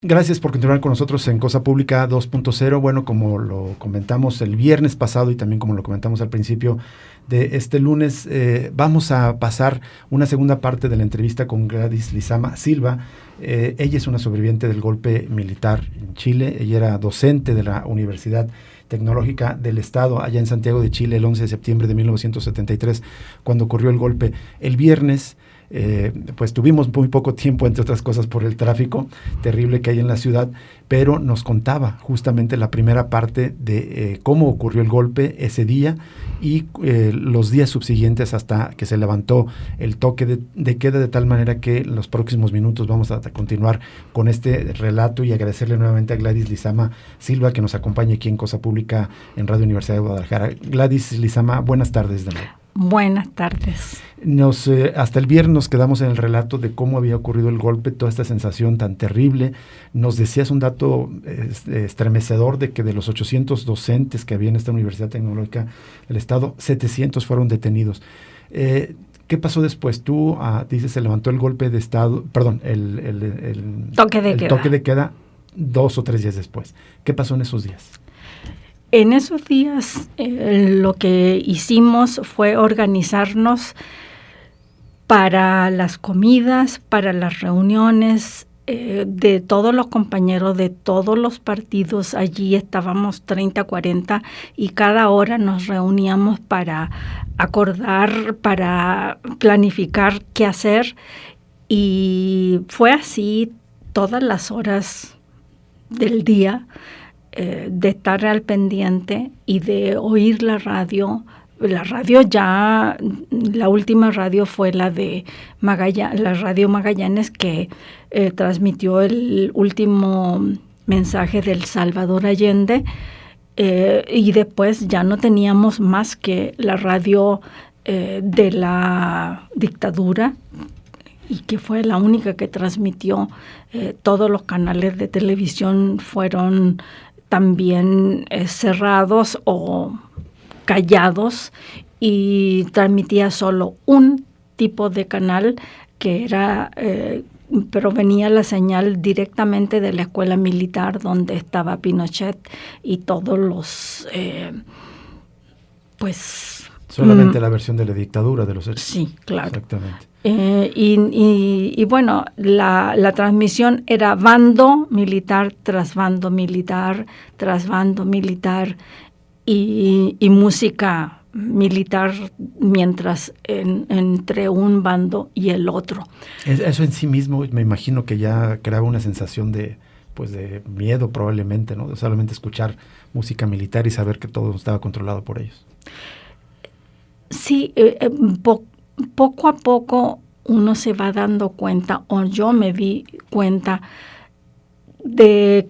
Gracias por continuar con nosotros en Cosa Pública 2.0. Bueno, como lo comentamos el viernes pasado y también como lo comentamos al principio de este lunes, vamos a pasar una segunda parte de la entrevista con Gladys Lizama Silva. Ella es una sobreviviente del golpe militar en Chile. Ella era docente de la Universidad Tecnológica del Estado allá en Santiago de Chile el 11 de septiembre de 1973, cuando ocurrió el golpe. El viernes pues tuvimos muy poco tiempo, entre otras cosas por el tráfico terrible que hay en la ciudad, pero nos contaba justamente la primera parte de cómo ocurrió el golpe ese día y los días subsiguientes hasta que se levantó el toque de queda, de tal manera que en los próximos minutos vamos a continuar con este relato y agradecerle nuevamente a Gladys Lizama Silva que nos acompaña aquí en Cosa Pública en Radio Universidad de Guadalajara. Gladys Lizama, buenas tardes de nuevo. Buenas tardes. Hasta el viernes nos quedamos en el relato de cómo había ocurrido el golpe, toda esta sensación tan terrible. Nos decías un dato estremecedor de que de los 800 docentes que había en esta Universidad Tecnológica del Estado, 700 fueron detenidos. ¿Qué pasó después? Tú dices, se levantó el golpe de Estado, perdón, el toque de queda 2 o 3 días después. ¿Qué pasó en esos días? En esos días lo que hicimos fue organizarnos para las comidas, para las reuniones de todos los compañeros de todos los partidos. Allí estábamos 30, 40 y cada hora nos reuníamos para acordar, para planificar qué hacer. Y fue así todas las horas del día. De estar al pendiente y de oír la radio. La radio ya, la última radio fue la de Magallanes, la radio Magallanes, que transmitió el último mensaje del Salvador Allende, y después ya no teníamos más que la radio de la dictadura, y que fue la única que transmitió. Todos los canales de televisión fueron también cerrados o callados y transmitía solo un tipo de canal que era, provenía la señal directamente de la escuela militar donde estaba Pinochet y todos los, solamente la versión de la dictadura de los hechos. Sí, claro. Exactamente. Y bueno, la transmisión era bando militar tras bando militar, tras bando militar y música militar mientras entre un bando y el otro. Eso en sí mismo me imagino que ya creaba una sensación de miedo probablemente, ¿no? De solamente escuchar música militar y saber que todo estaba controlado por ellos. Sí, poco a poco uno se va dando cuenta, o yo me di cuenta, de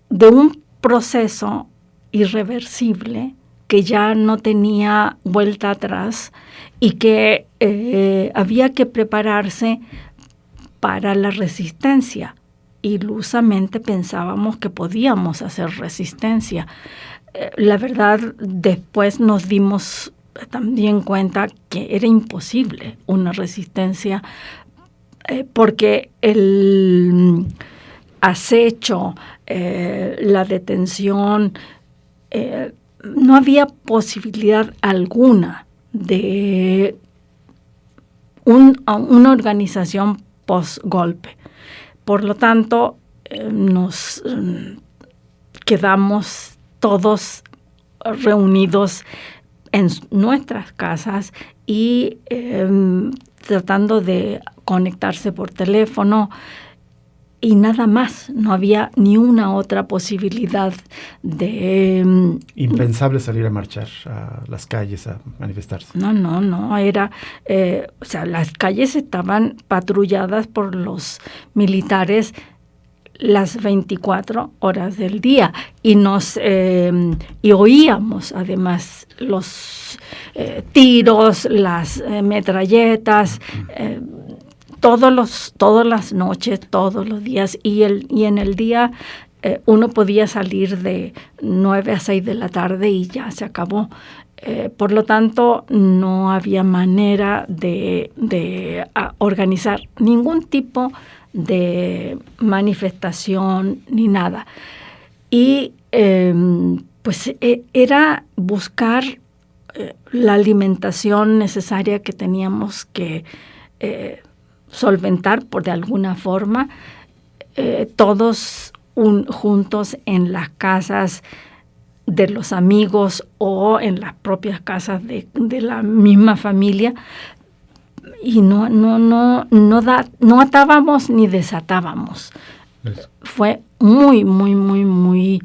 un proceso irreversible que ya no tenía vuelta atrás y que había que prepararse para la resistencia. Ilusamente pensábamos que podíamos hacer resistencia. La verdad, después nos dimos también cuenta que era imposible una resistencia porque el acecho, la detención, no había posibilidad alguna de una organización post-golpe. Por lo tanto, nos quedamos todos reunidos en nuestras casas y tratando de conectarse por teléfono y nada más. No había ni una otra posibilidad de... Impensable salir a marchar a las calles a manifestarse. No, era... las calles estaban patrulladas por los militares las 24 horas del día y y oíamos además los tiros, las metralletas, todas las noches, todos los días y en el día uno podía salir de 9 a 6 de la tarde y ya se acabó. Por lo tanto, no había manera de organizar ningún tipo de manifestación ni nada. Y pues era buscar la alimentación necesaria que teníamos que solventar de alguna forma, todos juntos en las casas de los amigos o en las propias casas de la misma familia, y no atábamos ni desatábamos. Fue muy, muy, muy, muy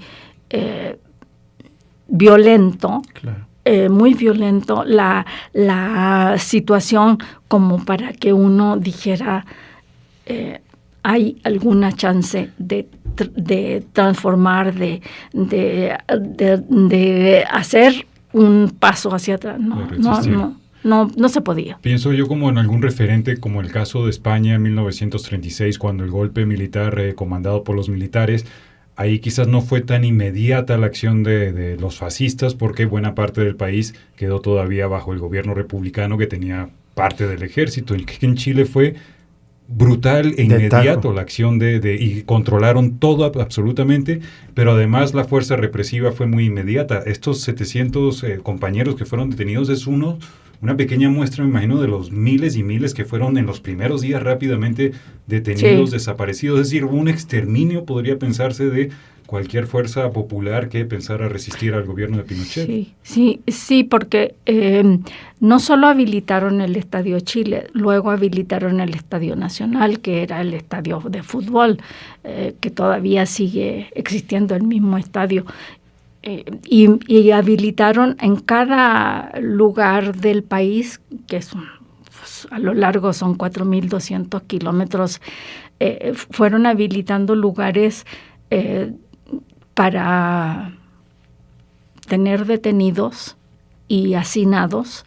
violento. Claro. Muy violento la situación, como para que uno dijera hay alguna chance de transformar, de hacer un paso hacia atrás. No se podía. Pienso yo como en algún referente, como el caso de España en 1936, cuando el golpe militar comandado por los militares. Ahí quizás no fue tan inmediata la acción de los fascistas, porque buena parte del país quedó todavía bajo el gobierno republicano que tenía parte del ejército. En Chile fue brutal e inmediato la acción y controlaron todo absolutamente, pero además la fuerza represiva fue muy inmediata. Estos 700 compañeros que fueron detenidos es una pequeña muestra, me imagino, de los miles y miles que fueron en los primeros días rápidamente detenidos, desaparecidos. Es decir, hubo un exterminio, podría pensarse, de cualquier fuerza popular que pensara resistir al gobierno de Pinochet. Sí, porque no solo habilitaron el Estadio Chile, luego habilitaron el Estadio Nacional, que era el estadio de fútbol, que todavía sigue existiendo el mismo estadio. Y habilitaron en cada lugar del país, que pues, a lo largo son 4.200 kilómetros, fueron habilitando lugares para tener detenidos y hacinados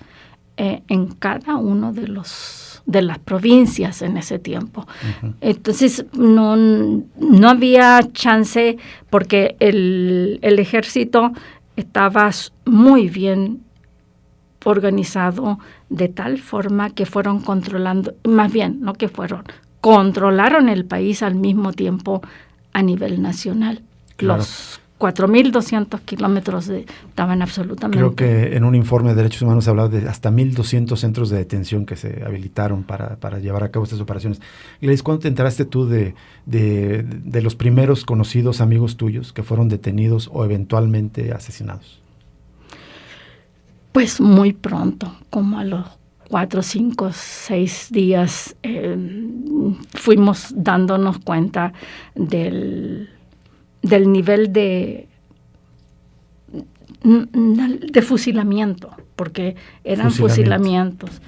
en cada uno de las provincias en ese tiempo. Uh-huh. Entonces no había chance, porque el ejército estaba muy bien organizado, de tal forma que fueron controlando, más bien, no que controlaron el país al mismo tiempo a nivel nacional. Claro. Los 4.200 kilómetros estaban absolutamente... Creo que en un informe de derechos humanos se hablaba de hasta 1.200 centros de detención que se habilitaron para llevar a cabo estas operaciones. Gladys, ¿cuándo te enteraste tú de los primeros conocidos amigos tuyos que fueron detenidos o eventualmente asesinados? Pues muy pronto, como a los 4, 5, 6 días, fuimos dándonos cuenta del nivel de fusilamiento, porque eran fusilamientos.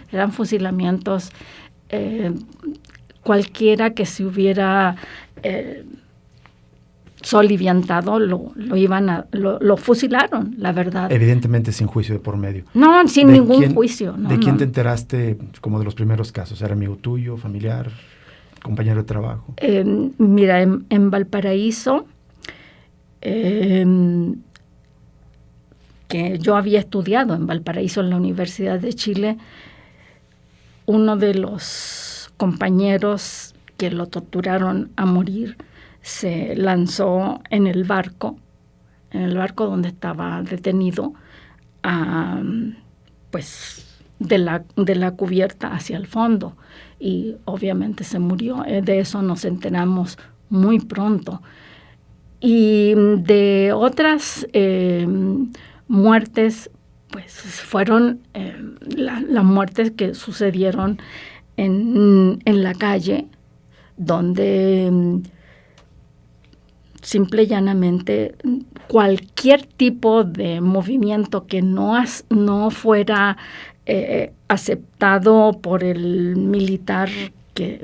Cualquiera que se hubiera soliviantado lo fusilaron, la verdad. Evidentemente sin juicio de por medio. No, sin ningún juicio. ¿De quién te enteraste como de los primeros casos? ¿Era amigo tuyo, familiar, compañero de trabajo? Mira, en Valparaíso, que yo había estudiado en Valparaíso, en la Universidad de Chile, uno de los compañeros que lo torturaron a morir se lanzó en el barco donde estaba detenido, pues de la cubierta hacia el fondo, y obviamente se murió. De eso nos enteramos muy pronto. Y de otras muertes, pues fueron las muertes que sucedieron en la calle, donde simple y llanamente cualquier tipo de movimiento que no fuera aceptado por el militar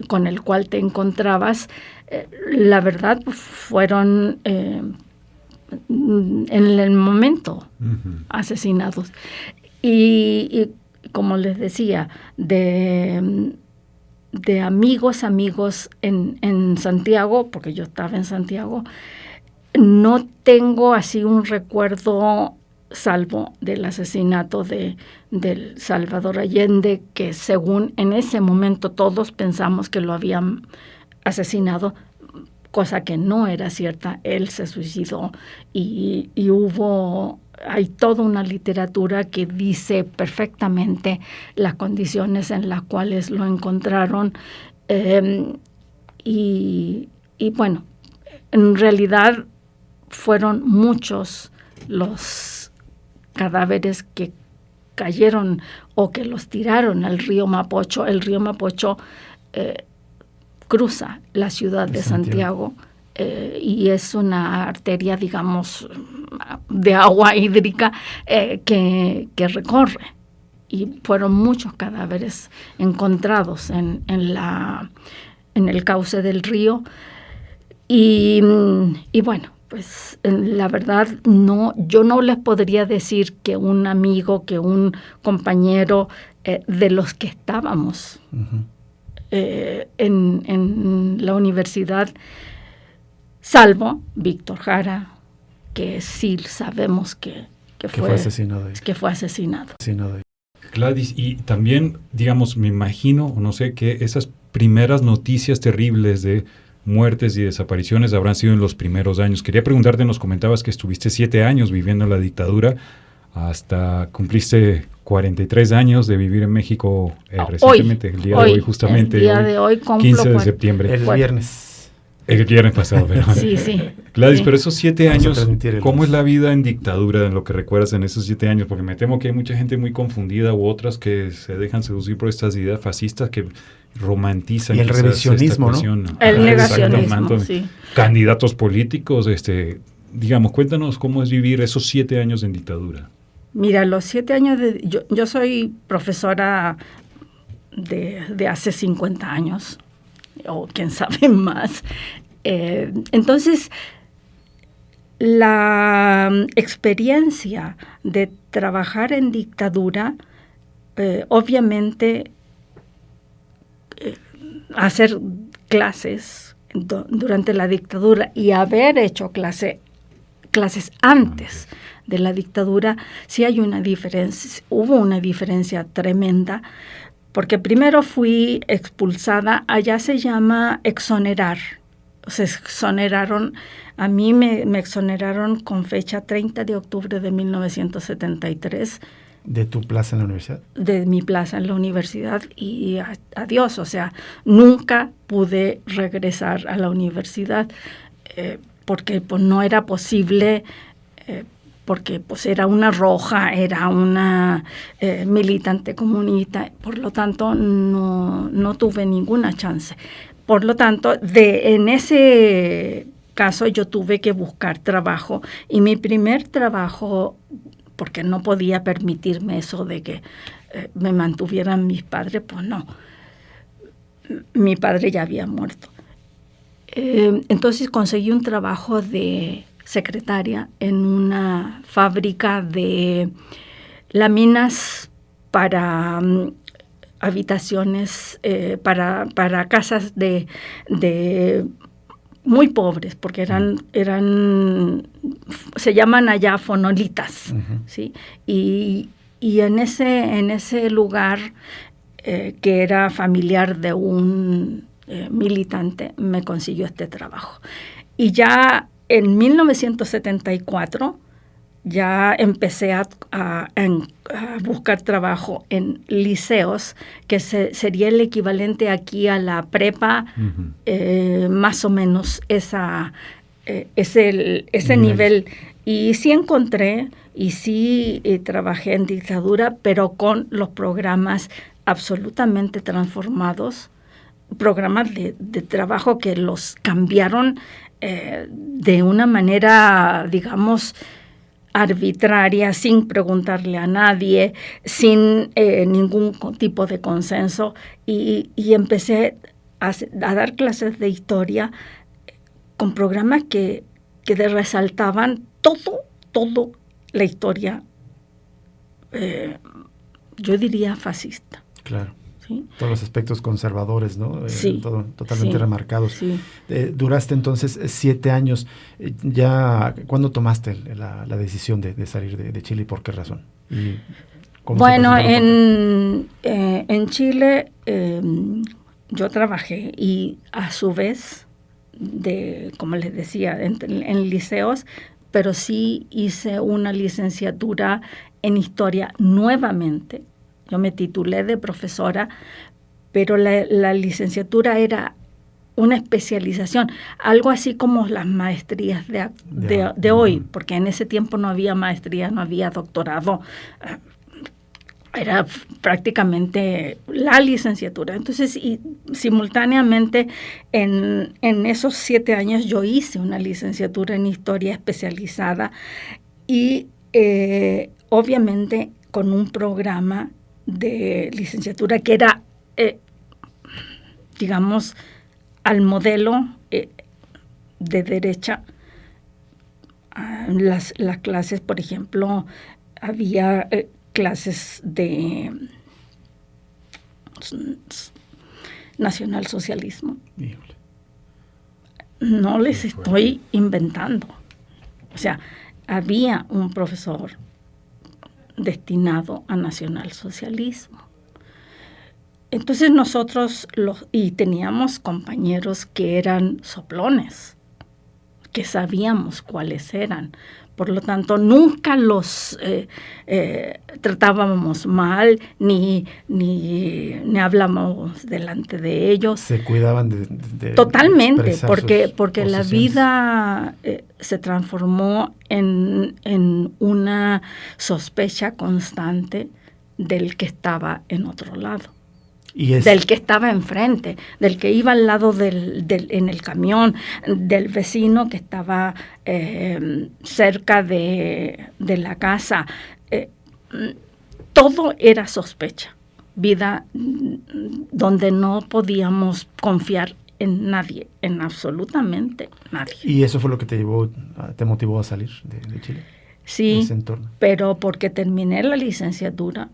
con el cual te encontrabas, la verdad fueron en el momento asesinados. Y como les decía, de amigos en Santiago, porque yo estaba en Santiago, no tengo así un recuerdo salvo del asesinato del Salvador Allende, que según en ese momento todos pensamos que lo habían asesinado, cosa que no era cierta. Él se suicidó y hay toda una literatura que dice perfectamente las condiciones en las cuales lo encontraron, y bueno, en realidad fueron muchos los cadáveres que cayeron o que los tiraron al río Mapocho. El río Mapocho cruza la ciudad de Santiago, y es una arteria, digamos, de agua hídrica que recorre. Y fueron muchos cadáveres encontrados en el cauce del río. Y bueno, pues la verdad yo no les podría decir que un amigo, que un compañero de los que estábamos en la universidad, salvo Víctor Jara, que sí sabemos que fue asesinado. Que fue asesinado. Gladys, y también, digamos, me imagino, no sé, que esas primeras noticias terribles de muertes y desapariciones habrán sido en los primeros años. Quería preguntarte, nos comentabas que estuviste 7 años viviendo en la dictadura, hasta cumpliste 43 años de vivir en México recientemente, el día de hoy justamente, el día de hoy 15 de septiembre. El viernes. El viernes pasado, perdón. Sí. Gladys, sí. Pero esos 7 años, ¿cómo es la vida en dictadura, en lo que recuerdas en esos 7 años? Porque me temo que hay mucha gente muy confundida u otras que se dejan seducir por estas ideas fascistas que romantizan. Y el revisionismo, ¿no? El negacionismo, sí. Candidatos políticos, digamos, cuéntanos cómo es vivir esos 7 años en dictadura. Mira, los 7 años yo soy profesora de hace 50 años, o quién sabe más. Entonces, la experiencia de trabajar en dictadura, obviamente, hacer clases durante la dictadura y haber hecho clases antes de la dictadura, sí hay una diferencia, hubo una diferencia tremenda, porque primero fui expulsada, allá se llama exonerar, se exoneraron, a mí me exoneraron con fecha 30 de octubre de 1973. ¿De tu plaza en la universidad? De mi plaza en la universidad, y adiós, o sea, nunca pude regresar a la universidad porque pues no era posible, porque pues era una roja, era una militante comunista, por lo tanto no tuve ninguna chance. Por lo tanto, en ese caso yo tuve que buscar trabajo, y mi primer trabajo, porque no podía permitirme eso de que me mantuvieran mis padres, pues no. Mi padre ya había muerto. Entonces conseguí un trabajo de secretaria en una fábrica de láminas para habitaciones, para casas de muy pobres, porque eran se llaman allá fonolitas, ¿sí? Y en ese lugar, que era familiar de un militante, me consiguió este trabajo. Y ya en 1974 ya empecé a buscar trabajo en liceos, que sería el equivalente aquí a la prepa, más o menos ese nivel. Y sí encontré, y sí trabajé en dictadura, pero con los programas absolutamente transformados, programas de trabajo que los cambiaron de una manera, digamos, arbitraria, sin preguntarle a nadie, sin ningún tipo de consenso, y empecé a dar clases de historia con programas que resaltaban todo la historia, yo diría fascista. Claro. ¿sí? Todos los aspectos conservadores, ¿no? Sí. Totalmente remarcados. Sí. Duraste entonces 7 años. ¿Cuándo tomaste la decisión de salir de Chile y por qué razón? ¿Y bueno, en Chile yo trabajé y a su vez, como les decía, en liceos, pero sí hice una licenciatura en historia nuevamente. Yo me titulé de profesora, pero la licenciatura era una especialización, algo así como las maestrías de hoy, porque en ese tiempo no había maestría, no había doctorado, era prácticamente la licenciatura. Entonces, y simultáneamente en esos 7 años yo hice una licenciatura en historia especializada y obviamente con un programa de licenciatura que era, digamos, al modelo de derecha. Las clases, por ejemplo, había clases de nacionalsocialismo. No les estoy inventando. O sea, había un profesor destinado a nacionalsocialismo. Entonces nosotros y teníamos compañeros que eran soplones, que sabíamos cuáles eran. Por lo tanto, nunca los tratábamos mal, ni hablamos delante de ellos. Se cuidaban de totalmente, porque la vida se transformó en una sospecha constante del que estaba en otro lado. Del que estaba enfrente, del que iba al lado en el camión, del vecino que estaba cerca de la casa. Todo era sospecha. Vida donde no podíamos confiar en nadie, en absolutamente nadie. ¿Y eso fue lo que te motivó a salir de Chile? Sí, ese entorno? Pero porque terminé la licenciatura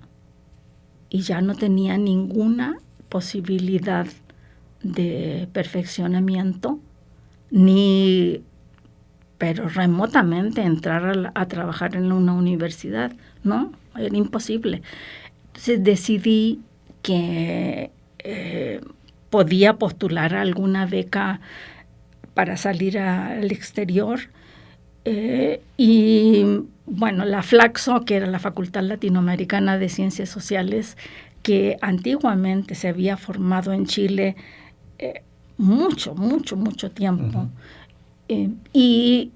y ya no tenía ninguna posibilidad de perfeccionamiento, pero remotamente entrar a trabajar en una universidad, ¿no? Era imposible. Entonces decidí que podía postular a alguna beca para salir al exterior. Y bueno, la FLACSO, que era la Facultad Latinoamericana de Ciencias Sociales, que antiguamente se había formado en Chile mucho tiempo. Uh-huh. Y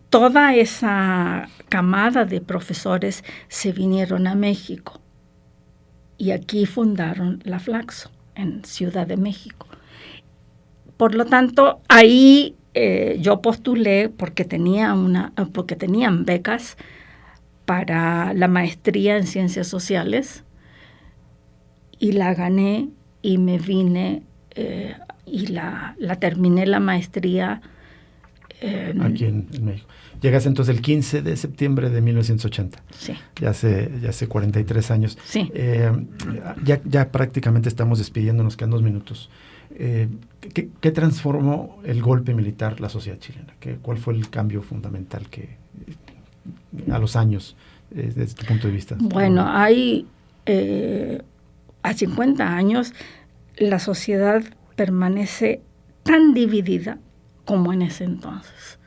toda esa camada de profesores se vinieron a México y aquí fundaron la FLACSO en Ciudad de México. Por lo tanto, ahí yo postulé porque tenían becas para la maestría en Ciencias Sociales y la gané y me vine y la terminé la maestría. Aquí en México. Llegas entonces el 15 de septiembre de 1980. Sí. Ya hace 43 años. Sí. Ya prácticamente estamos despidiéndonos, quedan 2 minutos. ¿Qué transformó el golpe militar la sociedad chilena? ¿Cuál fue el cambio fundamental que a los años, desde tu punto de vista? Bueno, a 50 años la sociedad permanece tan dividida como en ese entonces.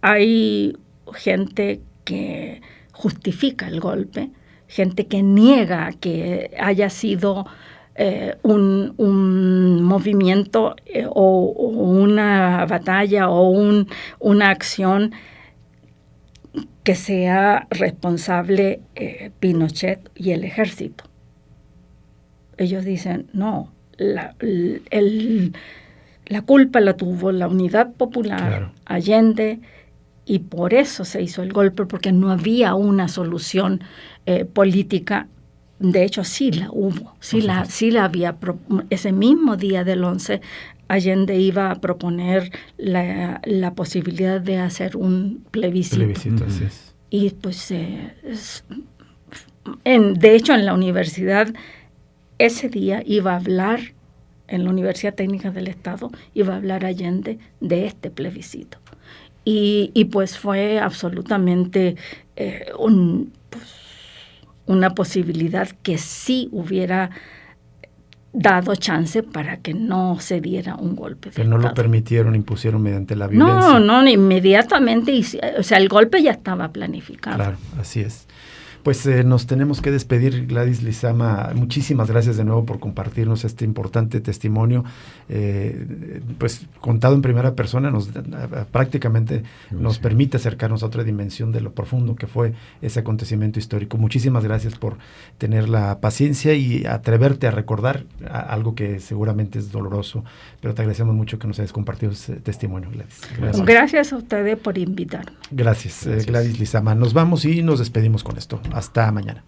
Hay gente que justifica el golpe, gente que niega que haya sido un movimiento o una batalla o una acción que sea responsable Pinochet y el ejército. Ellos dicen, no, la culpa la tuvo la Unidad Popular, claro, Allende, y por eso se hizo el golpe, porque no había una solución política. De hecho, sí la hubo, sí la había. Ese mismo día del 11, Allende iba a proponer la posibilidad de hacer un plebiscito. Así es. Y pues, de hecho, en la universidad ese día iba a hablar en la Universidad Técnica del Estado, iba a hablar Allende de este plebiscito. Y pues fue absolutamente una posibilidad que sí hubiera dado chance para que no se diera un golpe de Estado. Que no lo permitieron, impusieron mediante la violencia. No, inmediatamente, o sea, el golpe ya estaba planificado. Claro, así es. Pues nos tenemos que despedir, Gladys Lizama. Muchísimas gracias de nuevo por compartirnos este importante testimonio, pues contado en primera persona, prácticamente nos permite acercarnos a otra dimensión de lo profundo que fue ese acontecimiento histórico. Muchísimas gracias por tener la paciencia y atreverte a recordar algo que seguramente es doloroso, pero te agradecemos mucho que nos hayas compartido ese testimonio, Gladys. Gracias a ustedes por invitarme. Gracias. Gladys Lizama. Nos vamos y nos despedimos con esto. Hasta mañana.